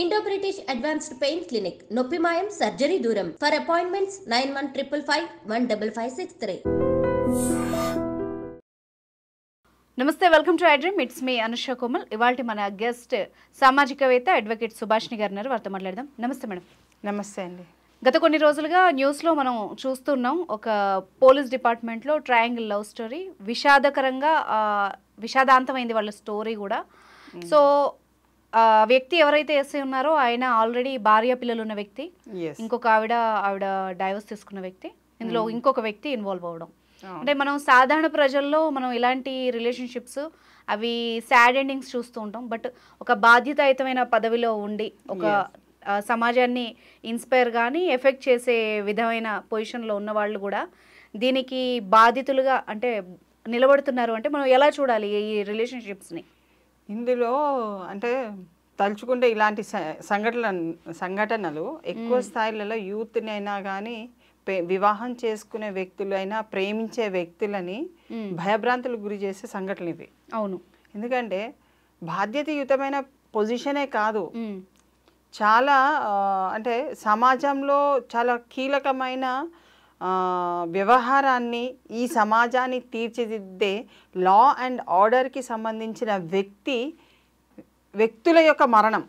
Indo British advanced pain clinic నొప్పి మాయం surgery దూరం ఫర్ అపాయింట్మెంట్స్ 9155515563. నమస్తే, welcome to iDream. It's me Anusha Komal. ఇవాళ మన గెస్ట్ సామాజికవేత్త అడ్వకేట్ సుభాష్ని గారు ఉన్నారు. వారితో మాట్లాడదాం. నమస్తే మేడం. నమస్తే అండి. గత కొన్ని రోజులుగా న్యూస్లో మనం చూస్తున్నాం, ఒక పోలీస్ డిపార్ట్మెంట్లో ట్రయాంగిల్ లవ్ స్టోరీ విషాదాంతమైంది వాళ్ళ స్టోరీ కూడా. సో వ్యక్తి ఎవరైతే ఎస్ఐ ఉన్నారో ఆయన ఆల్రెడీ భార్య పిల్లలు ఉన్న వ్యక్తి, ఇంకొక ఆవిడ డైవర్స్ తీసుకున్న వ్యక్తి, ఇందులో ఇంకొక వ్యక్తి ఇన్వాల్వ్ అవ్వడం. అంటే మనం సాధారణ ప్రజల్లో మనం ఇలాంటి రిలేషన్షిప్స్ అవి సాడ్ ఎండింగ్స్ చూస్తూ ఉంటాం. బట్ ఒక బాధ్యతాయుతమైన పదవిలో ఉండి ఒక సమాజాన్ని ఇన్స్పైర్ కానీ ఎఫెక్ట్ చేసే విధమైన పొజిషన్లో ఉన్న వాళ్ళు కూడా దీనికి బాధితులుగా అంటే నిలబడుతున్నారు. అంటే మనం ఎలా చూడాలి ఈ రిలేషన్షిప్స్ని? ఇందులో అంటే తలుచుకుంటే ఇలాంటి సంఘటనలు ఎక్కువ స్థాయిలలో యూత్ని అయినా కానీ వివాహం చేసుకునే వ్యక్తులైనా ప్రేమించే వ్యక్తులని భయభ్రాంతులకు గురి చేసే సంఘటనలు ఇవి. అవును, ఎందుకంటే బాధ్యతయుతమైన పొజిషనే కాదు, చాలా అంటే సమాజంలో చాలా కీలకమైన వ్యవహారాన్ని ఈ సమాజాన్ని తీర్చిదిద్దే లా అండ్ ఆర్డర్కి సంబంధించిన వ్యక్తుల యొక్క మరణం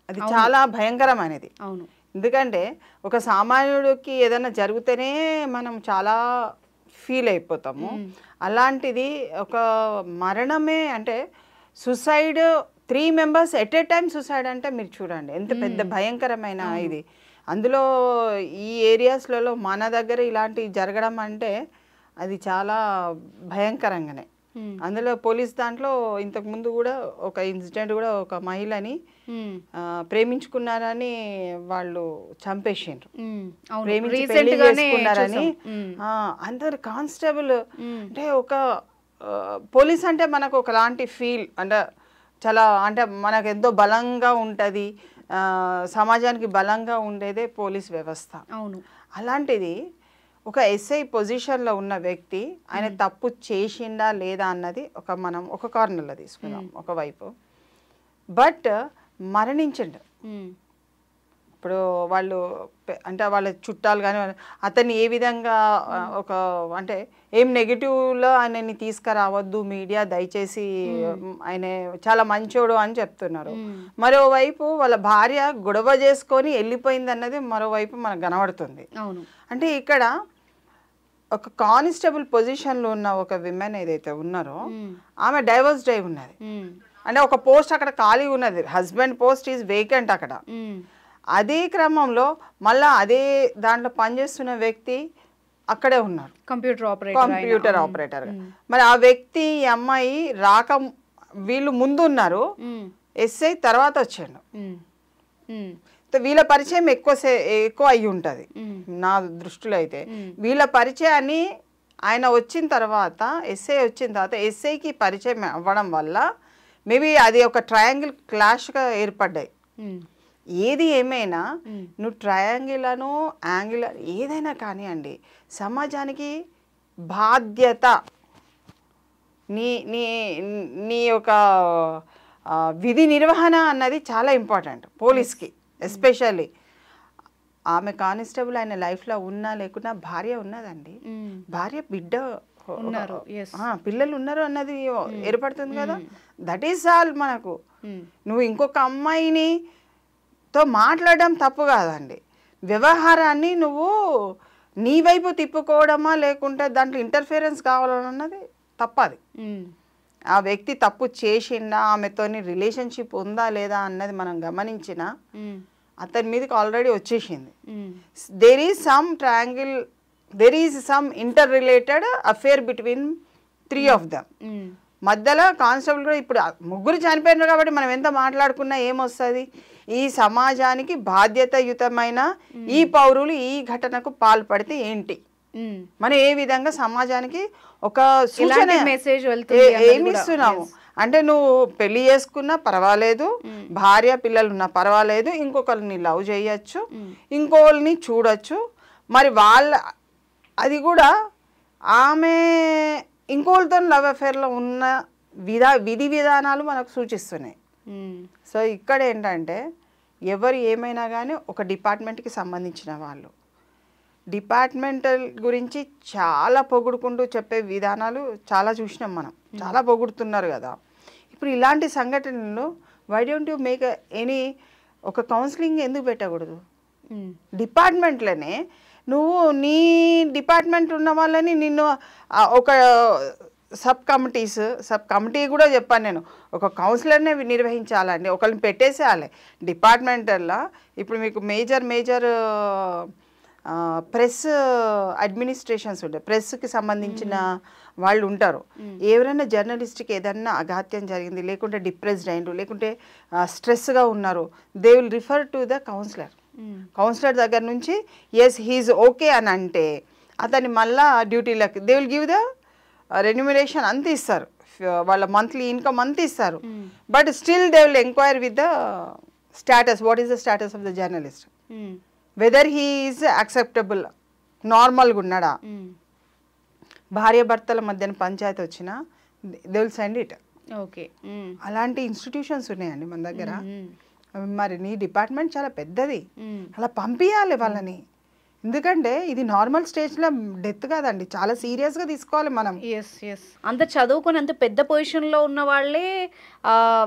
అది చాలా భయంకరమైనది. అవును, ఎందుకంటే ఒక సామాన్యుడికి ఏదైనా జరిగితేనే మనం చాలా ఫీల్ అయిపోతాము. అలాంటిది ఒక మరణమే అంటే suicide, 3 members at a time suicide అంటే మీరు చూడండి ఎంత పెద్ద భయంకరమైన ఇది. అందులో ఈ ఏరియాస్లలో మన దగ్గర ఇలాంటివి జరగడం అంటే అది చాలా భయంకరంగానే. అందులో పోలీస్ దాంట్లో ఇంతకుముందు కూడా ఒక ఇన్సిడెంట్ కూడా ఒక మహిళని ప్రేమించుకున్నారని వాళ్ళు చంపేసిండ్రు, ప్రేమించి పెళ్లి చేసుకున్నారని. అందరు కానిస్టేబుల్ అంటే ఒక పోలీస్ అంటే మనకు ఒకలాంటి ఫీల్ అంటే చాలా అంటే మనకు ఎంతో బలంగా ఉంటుంది, సమాజానికి బలంగా ఉండేదే పోలీస్ వ్యవస్థ. అవును, అలాంటిది ఒక ఎస్ఐ పొజిషన్లో ఉన్న వ్యక్తి ఆయన తప్పు చేసిండా లేదా అన్నది మనం ఒక కార్నర్లో తీసుకున్నాం ఒకవైపు. బట్ మరణించండు. ఇప్పుడు వాళ్ళు అంటే వాళ్ళ చుట్టాలు కానీ అతన్ని ఏ విధంగా ఒక అంటే ఏం నెగిటివ్లో ఆయనని తీసుకురావద్దు మీడియా దయచేసి, ఆయన చాలా మంచోడు అని చెప్తున్నారు. మరోవైపు వాళ్ళ భార్య గొడవ చేసుకొని వెళ్ళిపోయింది అన్నది మరోవైపు మనకు కనబడుతుంది. అంటే ఇక్కడ ఒక కానిస్టేబుల్ పొజిషన్లో ఉన్న ఒక విమెన్ ఏదైతే ఉన్నారో ఆమె డైవర్స్ డ్రైవ్ ఉన్నది. అంటే ఒక పోస్ట్ అక్కడ ఖాళీ ఉన్నది, హస్బెండ్ పోస్ట్ ఈజ్ వేకెంట్ అక్కడ. అదే క్రమంలో మళ్ళా అదే దాంట్లో పనిచేస్తున్న వ్యక్తి అక్కడే ఉన్నారు, కంప్యూటర్ ఆపరేటర్. మరి ఆ వ్యక్తి ఈ అమ్మాయి రాక వీళ్ళు ముందు ఉన్నారు, ఎస్ఐ తర్వాత వచ్చాడు. వీళ్ళ పరిచయం ఎక్కువ అయ్యి ఉంటుంది నా దృష్టిలో. అయితే వీళ్ళ పరిచయాన్ని ఆయన వచ్చిన తర్వాత ఎస్ఐ వచ్చిన తర్వాత ఎస్ఐకి పరిచయం అవ్వడం వల్ల మేబీ అది ఒక ట్రయాంగిల్ క్లాష్గా ఏర్పడ్డాయి. ఏది ఏమైనా నువ్వు ట్రయాంగిల్ అను యాంగిల్ ఏదైనా కానివ్వండి, సమాజానికి బాధ్యత నీ నీ నీ యొక్క విధి నిర్వహణ అన్నది చాలా ఇంపార్టెంట్ పోలీస్కి. ఎస్పెషల్లీ ఆమె కానిస్టేబుల్ ఆయన లైఫ్లో ఉన్నా లేకున్నా భార్య ఉన్నదండి, భార్య బిడ్డ పిల్లలు ఉన్నారు అన్నది ఏర్పడుతుంది కదా. That is all. మనకు నువ్వు ఇంకొక అమ్మాయిని తో మాట్లాడడం తప్పు కాదండి, వ్యవహారాన్ని నువ్వు నీ వైపు తిప్పుకోవడమా లేకుంటే దాంట్లో ఇంటర్ఫిరెన్స్ కావాలన్నది తప్పది. ఆ వ్యక్తి తప్పు చేసిండా, ఆమెతోని రిలేషన్షిప్ ఉందా లేదా అన్నది మనం గమనించిన అతని మీదకి ఆల్రెడీ వచ్చేసింది. There is some inter related affair between 3 of them. మధ్యలో కానిస్టేబుల్ కూడా ఇప్పుడు 3 చనిపోయినారు కాబట్టి మనం ఎంత మాట్లాడుకున్నా ఏమొస్తుంది? ఈ సమాజానికి బాధ్యతాయుతమైన ఈ పౌరులు ఈ ఘటనకు పాల్పడితే ఏంటి, మనం ఏ విధంగా సమాజానికి ఒక సూచన మెసేజ్ ఏమి ఇస్తున్నాము అంటే నువ్వు పెళ్లి చేసుకున్నా పర్వాలేదు, భార్య పిల్లలు ఉన్నా పర్వాలేదు, ఇంకొకరిని లవ్ చేయొచ్చు, ఇంకొకరిని చూడొచ్చు. మరి అది కూడా ఆమె ఇంకోళ్ళతో లవ్ అఫేర్లో ఉన్న విధి విధానాలు మనకు సూచిస్తున్నాయి. సో ఇక్కడ ఏంటంటే ఎవరు ఏమైనా కానీ ఒక డిపార్ట్మెంట్కి సంబంధించిన వాళ్ళు. డిపార్ట్మెంటల్ గురించి చాలా పొగుడుకుంటూ చెప్పే విధానాలు చాలా చూసినాం మనం, చాలా పొగుడుతున్నారు కదా. ఇప్పుడు ఇలాంటి సంఘటనలు why don't you make any ఒక కౌన్సిలింగ్ ఎందుకు పెట్టకూడదు? డిపార్ట్మెంట్లోనే నువ్వు నీ డిపార్ట్మెంట్ ఉన్న వాళ్ళని నిన్ను ఒక సబ్ కమిటీ కూడా చెప్పాను నేను, ఒక కౌన్సిలర్నే నిర్వహించాలండి, ఒకరిని పెట్టేసేయాలి డిపార్ట్మెంటల్లో. ఇప్పుడు మీకు మేజర్ ప్రెస్ అడ్మినిస్ట్రేషన్స్ ఉంటాయి, ప్రెస్కి సంబంధించిన వాళ్ళు ఉంటారు. ఎవరైనా జర్నలిస్ట్కి ఏదన్నా అఘాత్యం జరిగింది, లేకుంటే డిప్రెస్డ్ అయిండు, లేకుంటే స్ట్రెస్గా ఉన్నారు, they will refer to the counsellor దగ్గర నుంచి ఎస్ హీఈస్ ఓకే అని అంటే అతన్ని మళ్ళా డ్యూటీలకు they will give the remuneration అంత ఇస్తారు, వాళ్ళ మంత్లీ ఇన్కమ్ అంత ఇస్తారు. But still they will enquire with the status, what is the status of the journalist, whether he is acceptable, నార్మల్గా ఉన్నాడా. భార్య భర్తల మధ్యన పంచాయతీ వచ్చినా they will send it. Okay, అలాంటి ఇన్స్టిట్యూషన్స్ ఉన్నాయండి మన దగ్గర. మరి నీ డిపార్ట్మెంట్ చాలా పెద్దది, అలా పంపించాలి వాళ్ళని. ఎందుకంటే ఇది నార్మల్ స్టేజ్లో డెత్ కాదండి, చాలా సీరియస్గా తీసుకోవాలి మనం. ఎస్ అంత చదువుకొని అంత పెద్ద పొజిషన్లో ఉన్న వాళ్ళే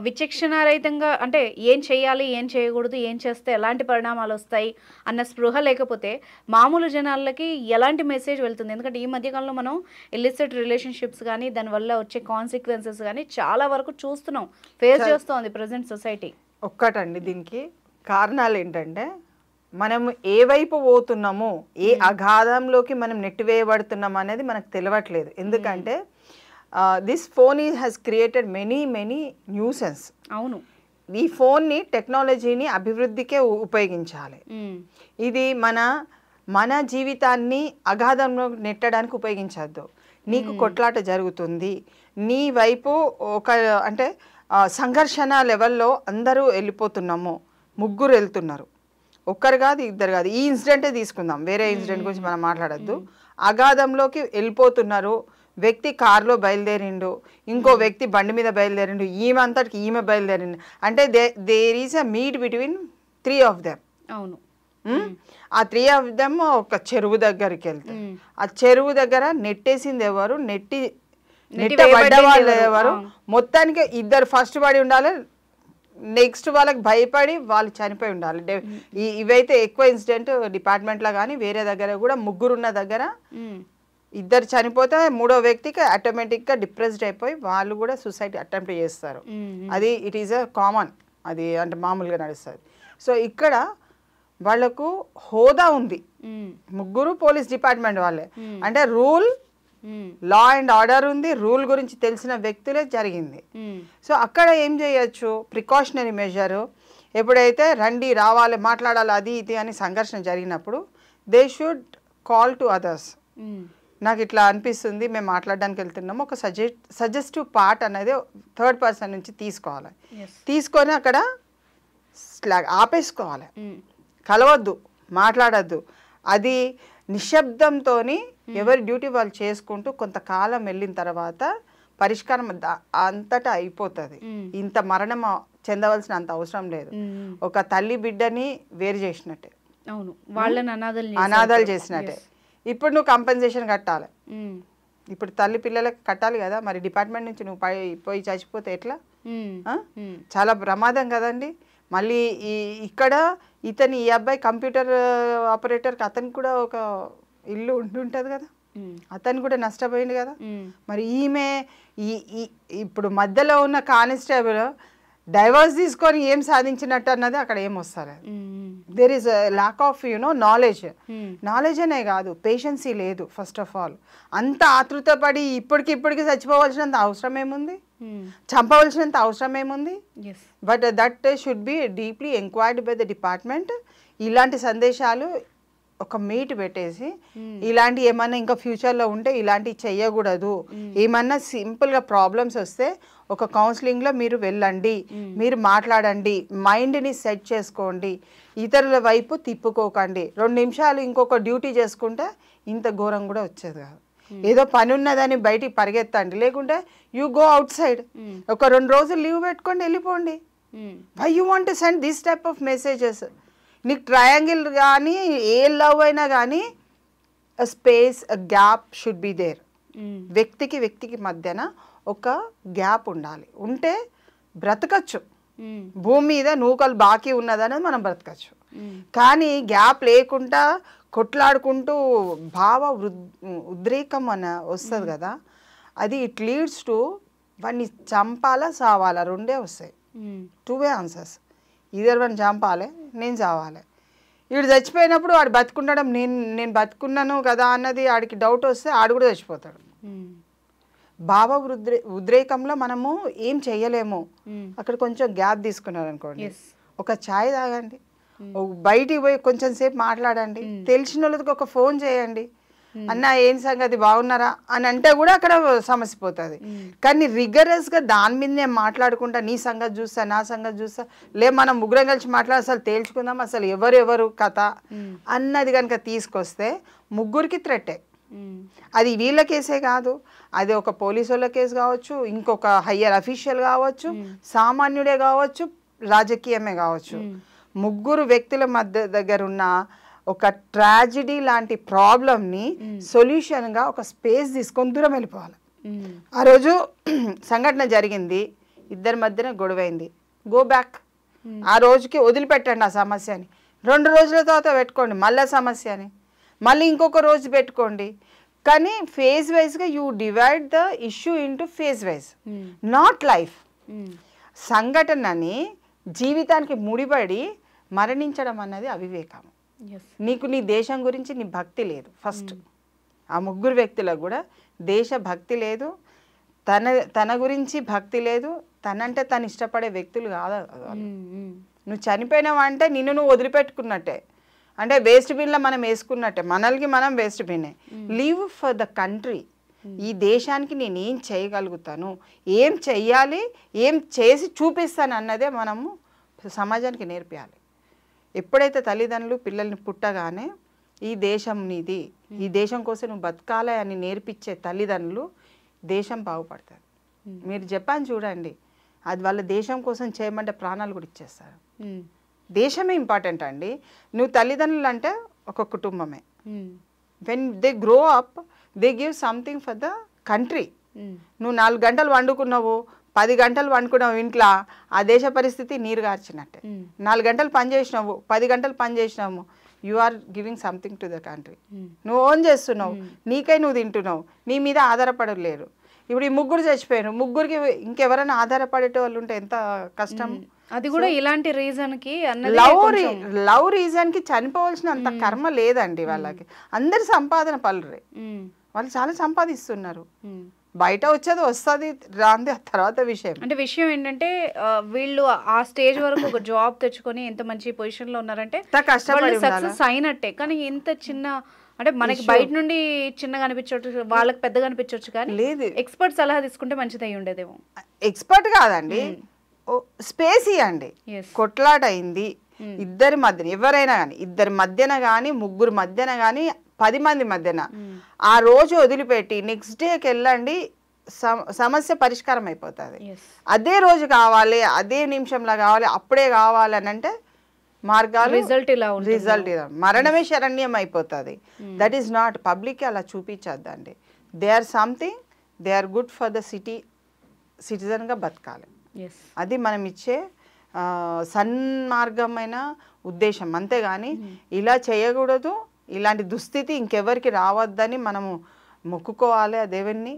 విచక్షణారహితంగా అంటే ఏం చేయాలి, ఏం చేయకూడదు, ఏం చేస్తే ఎలాంటి పరిణామాలు వస్తాయి అన్న స్పృహ లేకపోతే మామూలు జనాలకి ఎలాంటి మెసేజ్ వెళ్తుంది? ఎందుకంటే ఈ మధ్యకాలంలో మనం ఇల్లిసిట్ రిలేషన్షిప్స్ కానీ దానివల్ల వచ్చే కాన్సిక్వెన్సెస్ కానీ చాలా వరకు చూస్తున్నాం, ఫేస్ చేస్తోంది ప్రజెంట్ సొసైటీ. ఒక్కటండి దీనికి కారణాలు ఏంటంటే మనం ఏ వైపు పోతున్నామో, ఏ అగాధంలోకి మనం నెట్టివేయబడుతున్నాం అనేది మనకు తెలియట్లేదు. ఎందుకంటే this phone has created many nuisance. అవును, ఈ ఫోన్ని టెక్నాలజీని అభివృద్ధికే ఉపయోగించాలి. ఇది మన జీవితాన్ని అగాధంలో నెట్టడానికి ఉపయోగించద్దు. నీకు కొట్లాట జరుగుతుంది, నీ వైపు ఒక అంటే సంఘర్షణ లెవెల్లో అందరూ వెళ్ళిపోతున్నాము, ముగ్గురు వెళ్తున్నారు, ఒక్కరు కాదు ఇద్దరు కాదు. ఈ ఇన్సిడెంటే తీసుకుందాం, వేరే ఇన్సిడెంట్ గురించి మనం మాట్లాడద్దు. అగాధంలోకి వెళ్ళిపోతున్నారు, వ్యక్తి కారులో బయలుదేరిండు, ఇంకో వ్యక్తి బండి మీద బయలుదేరిండు, ఈమె బయలుదేరిండు అంటే there is a meet between 3 of them. అవును, ఆ 3 of them ఒక చెరువు దగ్గరికి వెళ్తే ఆ చెరువు దగ్గర నెట్టేసింది ఎవరు, నెట్టబడ్డ వాళ్ళు ఎవరు, మొత్తానికి ఇద్దరు ఫస్ట్ పడి ఉండాలి, నెక్స్ట్ వాళ్ళకి భయపడి వాళ్ళు చనిపోయి ఉండాలి. ఇవైతే ఎక్కువ ఇన్సిడెంట్ డిపార్ట్మెంట్లో కానీ వేరే దగ్గర కూడా ముగ్గురు ఉన్న దగ్గర ఇద్దరు చనిపోతే మూడో వ్యక్తికి ఆటోమేటిక్గా డిప్రెస్డ్ అయిపోయి వాళ్ళు కూడా సూసైడ్ అటెంప్ట్ చేస్తారు. అది ఇట్ ఈస్ అ కామన్, అది అంటే మామూలుగా నడుస్తుంది. సో ఇక్కడ వాళ్ళకు హోదా ఉంది, ముగ్గురు పోలీస్ డిపార్ట్మెంట్ వాళ్ళే, అంటే లా అండ్ ఆర్డర్ ఉంది, రూల్ గురించి తెలిసిన వ్యక్తులే జరిగింది. సో అక్కడ ఏం చేయొచ్చు, ప్రికాషనరీ మెజరు ఎప్పుడైతే రండి రావాలి మాట్లాడాలి అది ఇది అని సంఘర్షణ జరిగినప్పుడు they should call to others. నాకు ఇట్లా అనిపిస్తుంది, మేము మాట్లాడడానికి వెళ్తున్నాము, ఒక సజెస్టివ్ పార్ట్ అనేది థర్డ్ పర్సన్ నుంచి తీసుకోవాలి. తీసుకొని అక్కడ ఆపేసుకోవాలి, కలవద్దు, మాట్లాడద్దు. అది నిశ్శబ్దంతో ఎవరి డ్యూటీ వాళ్ళు చేసుకుంటూ కొంతకాలం వెళ్ళిన తర్వాత పరిష్కారం అంతటా అయిపోతుంది. ఇంత మరణం చెందవలసిన అంత అవసరం లేదు. ఒక తల్లి బిడ్డని వేరు చేసినట్టే, వాళ్ళని అనాథాలు చేసినట్టే. ఇప్పుడు నువ్వు కంపెన్సేషన్ కట్టాలి, ఇప్పుడు తల్లి పిల్లలకి కట్టాలి కదా, మరి డిపార్ట్మెంట్ నుంచి నువ్వు పోయి చచ్చిపోతే ఎట్లా? చాలా ప్రమాదం కదండి. మళ్ళీ ఇక్కడ ఈ అబ్బాయి కంప్యూటర్ ఆపరేటర్కి అతనికి కూడా ఒక ఇల్లు ఉంటుంది కదా, అతను కూడా నష్టపోయింది కదా. మరి ఈమె ఇప్పుడు మధ్యలో ఉన్న కానిస్టేబుల్ డైవర్స్ తీసుకొని ఏం సాధించినట్టు అన్నది అక్కడ ఏం వస్తారు. There is lack of knowledge అనే కాదు, పేషెన్సీ లేదు. ఫస్ట్ ఆఫ్ ఆల్ అంత ఆతృతపడి ఇప్పటికి చచ్చిపోవాల్సినంత అవసరం ఏముంది, చంపవలసినంత అవసరం ఏముంది. But that should be deeply enquired by the department. ఇలాంటి సందేశాలు ఒక మీట్ పెట్టేసి ఇలాంటి ఏమన్నా ఇంకా ఫ్యూచర్లో ఉంటే ఇలాంటివి చెయ్యకూడదు, ఏమన్నా సింపుల్గా ప్రాబ్లమ్స్ వస్తే ఒక కౌన్సిలింగ్లో మీరు వెళ్ళండి, మీరు మాట్లాడండి, మైండ్ని సెట్ చేసుకోండి, ఇతరుల వైపు తిప్పుకోకండి. 2 నిమిషాలు ఇంకొక డ్యూటీ చేసుకుంటే ఇంత ఘోరం కూడా వచ్చేది కాదు. ఏదో పని ఉన్నదని బయటికి పరిగెత్తండి, లేకుంటే యూ గో అవుట్ సైడ్, ఒక 2 రోజులు లీవ్ పెట్టుకోండి, వెళ్ళిపోండి. Why you want to send this type of messages? నీకు ట్రయాంగిల్ కానీ ఏ లవ్ అయినా కానీ space gap should be there. వ్యక్తికి మధ్యన ఒక గ్యాప్ ఉండాలి. ఉంటే బ్రతకచ్చు. భూమి మీద నూకలు బాకీ ఉన్నదనేది మనం బ్రతకచ్చు. కానీ గ్యాప్ లేకుండా కొట్లాడుకుంటూ ఉద్రేకం అని వస్తుంది కదా, అది ఇట్ లీడ్స్ టు వాడిని చంపాలా చావాలా రెండే వస్తాయి. 2 వే ఆన్సర్స్. ఇద్దరు వాడిని చంపాలి, నేను చావాలి. వీడు చచ్చిపోయినప్పుడు వాడు బతుకుండడం నేను బతుకున్నాను కదా అన్నది ఆడికి డౌట్ వస్తే ఆడు కూడా చచ్చిపోతాడు. ఉద్రేకంలో మనము ఏం చెయ్యలేము. అక్కడ కొంచెం గ్యాప్ తీసుకున్నారు అనుకోండి, ఒక ఛాయ్ తాగండి, బయటికి పోయి కొంచెం సేపు మాట్లాడండి, తెలిసిన వాళ్ళకి ఒక ఫోన్ చేయండి, అన్న ఏం సంగతి బాగున్నారా అని అంటే కూడా అక్కడ సమస్య పోతుంది. కానీ రిగరస్గా దాని మీదనే మాట్లాడుకుంటా నీ సంగతి చూస్తా నా సంగతి చూస్తా మనం ముగ్గురం కలిసి మాట్లాడి అసలు తేల్చుకుందాం అసలు ఎవరెవరు కథ అన్నది కనుక తీసుకొస్తే ముగ్గురికి థ్రెట్టే. అది వీళ్ళ కేసే కాదు, అది ఒక పోలీసు వాళ్ళ కేసు కావచ్చు, ఇంకొక హయ్యర్ అఫీషియల్ కావచ్చు, సామాన్యుడే కావచ్చు, రాజకీయమే కావచ్చు. ముగ్గురు వ్యక్తుల మధ్య దగ్గర ఉన్న ఒక ట్రాజడీ లాంటి ప్రాబ్లమ్ని సొల్యూషన్గా ఒక స్పేస్ తీసుకొని దూరం వెళ్ళిపోవాలి. ఆ రోజు సంఘటన జరిగింది, ఇద్దరి మధ్యన గొడవైంది, గో బ్యాక్. ఆ రోజుకి వదిలిపెట్టండి ఆ సమస్యని. 2 రోజుల తర్వాత పెట్టుకోండి మళ్ళీ సమస్యని, మళ్ళీ ఇంకొక రోజు పెట్టుకోండి. కానీ ఫేజ్ వైజ్గా you divide the issue into phase wise, not life. సంఘటనని జీవితానికి ముడిపడి మరణించడం అన్నది అవివేకం. నీకు నీ దేశం గురించి నీ భక్తి లేదు. ఫస్ట్ ఆ ముగ్గురు వ్యక్తులకు కూడా దేశ భక్తి లేదు, తన గురించి భక్తి లేదు, తనంటే తను ఇష్టపడే వ్యక్తులు కాదు. నువ్వు చనిపోయినావంటే నిన్ను నువ్వు వదిలిపెట్టుకున్నట్టే, అంటే వేస్ట్ బిన్లో మనం వేసుకున్నట్టే, మనల్ని మనం వేస్ట్ బిన్నే. Live for the country. ఈ దేశానికి నేను ఏం చేయగలుగుతాను, ఏం చెయ్యాలి, ఏం చేసి చూపిస్తాను అన్నదే మనము సమాజానికి నేర్పించాలి. ఎప్పుడైతే తల్లిదండ్రులు పిల్లల్ని పుట్టగానే ఈ దేశం నీది, ఈ దేశం కోసం నువ్వు బతకాలి అని నేర్పించే తల్లిదండ్రులు దేశం బాగుపడుతుంది. మీరు జపాన్ చూడండి, అది వాళ్ళ దేశం కోసం చేయమంటే ప్రాణాలు కూడా ఇచ్చేస్తారు. దేశమే ఇంపార్టెంట్ అండి. నువ్వు తల్లిదండ్రులు అంటే ఒక కుటుంబమే. When they grow up they give something for the country. నువ్వు 4 గంటలు వండుకున్నావు, 10 గంటలు వండుకున్నావు ఇంట్లో, ఆ దేశ పరిస్థితి నీరు గార్చినట్టే. 4 గంటలు పని చేసినావు, 10 గంటలు పని చేసినావు, you are giving something to the country. నువ్వు ఓన్ చేస్తున్నావు, నీకై నువ్వు తింటున్నావు, నీ మీద ఆధారపడలేరు. ఇప్పుడు ఈ ముగ్గురు చచ్చిపోయారు, ముగ్గురికి ఇంకెవరైనా ఆధారపడేట వాళ్ళు ఉంటే ఎంత కష్టం. అది కూడా ఇలాంటి రీజన్ కి లవ్ రీజన్ కి చనిపోవాల్సిన అంత కర్మ లేదండి వాళ్ళకి. అందరి సంపాదన పలురే, వాళ్ళు చాలా సంపాదిస్తున్నారు. బయట వచ్చేది వస్తుంది రాంది తర్వాత విషయం. అంటే విషయం ఏంటంటే వీళ్ళు ఆ స్టేజ్ వరకు ఒక జాబ్ తెచ్చుకొని ఎంత మంచి పొజిషన్ లో ఉన్నారంటే సక్సెస్ అయినట్టే. కానీ ఎంత చిన్న అంటే మనకి బయట నుండి చిన్నగా అనిపించవచ్చు, వాళ్ళకి పెద్దగా అనిపించవచ్చు, కానీ లేదు ఎక్స్పర్ట్ సలహా తీసుకుంటే మంచిది అయ్యి ఉండేదేమో. ఎక్స్పర్ట్ కాదండి, స్పేస్ ఇవ్వండి. కొట్లాట అయింది ఇద్దరి మధ్యన, ఎవరైనా కానీ ఇద్దరి మధ్యన కానీ ముగ్గురు మధ్యన కానీ 10 మంది మధ్యన, ఆ రోజు వదిలిపెట్టి నెక్స్ట్ డేకి వెళ్ళండి, సమస్య పరిష్కారం అయిపోతుంది. అదే రోజు కావాలి, అదే నిమిషంలో కావాలి, అప్పుడే కావాలి అని అంటే మార్గాలు రిజల్ట్ మరణమే శరణ్యం అయిపోతుంది. That is not. పబ్లిక్ అలా చూపించద్దండి. They are something, they are good for the సిటిజన్గా బతకాలి. అది మనం ఇచ్చే సన్మార్గమైన ఉద్దేశం. అంతేగాని ఇలా చేయకూడదు, ఇలాంటి దుస్థితి ఇంకెవరికి రావద్దని మనము మొక్కుకోవాలి ఆ దేవుణ్ణి.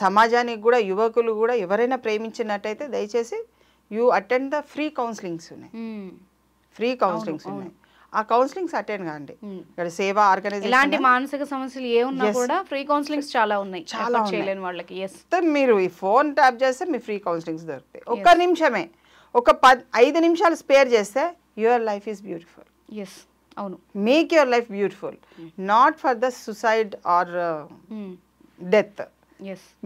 సమాజానికి కూడా, యువకులు కూడా ఎవరైనా ప్రేమించినట్టయితే దయచేసి you attend the free counsellings ఉన్నాయి, ఫ్రీ కౌన్సిలింగ్స్ ఉన్నాయి. ఆ కౌన్సిలింగ్స్ అటెండ్ కాండి. ఇక్కడ సేవా ఆర్గనైజేషన్, ఇలాంటి మానసిక సమస్యలు ఏ ఉన్నా కూడా ఫ్రీ కౌన్సిలింగ్స్ చాలా ఉన్నాయి, చాలా చేయలేని వాళ్ళకి. మీరు ఈ ఫోన్ ట్యాప్ చేస్తే మీ ఫ్రీ కౌన్సిలింగ్స్ దొరుకుతాయి. ఒక్క నిమిషమే, ఒక 5 నిమిషాలు స్పేర్ చేస్తే యువర్ లైఫ్ ఈజ్ బ్యూటిఫుల్. అవును, make your life beautiful, not for the suicide are death.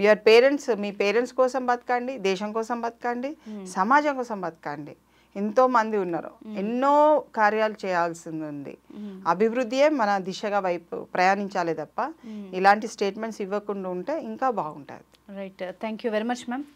Your parents, me parents కోసం బతకండి, దేశం కోసం బతకండి, సమాజం కోసం బతకండి. ఎంతో మంది ఉన్నారు, ఎన్నో కార్యాలు చేయాల్సింది ఉంది. అభివృద్ధియే మన దిశగా వైపు ప్రయాణించాలి తప్ప ఇలాంటి స్టేట్మెంట్స్ ఇవ్వకుండా ఉంటే ఇంకా బాగుంటుంది. Right, thank you very much ma'am.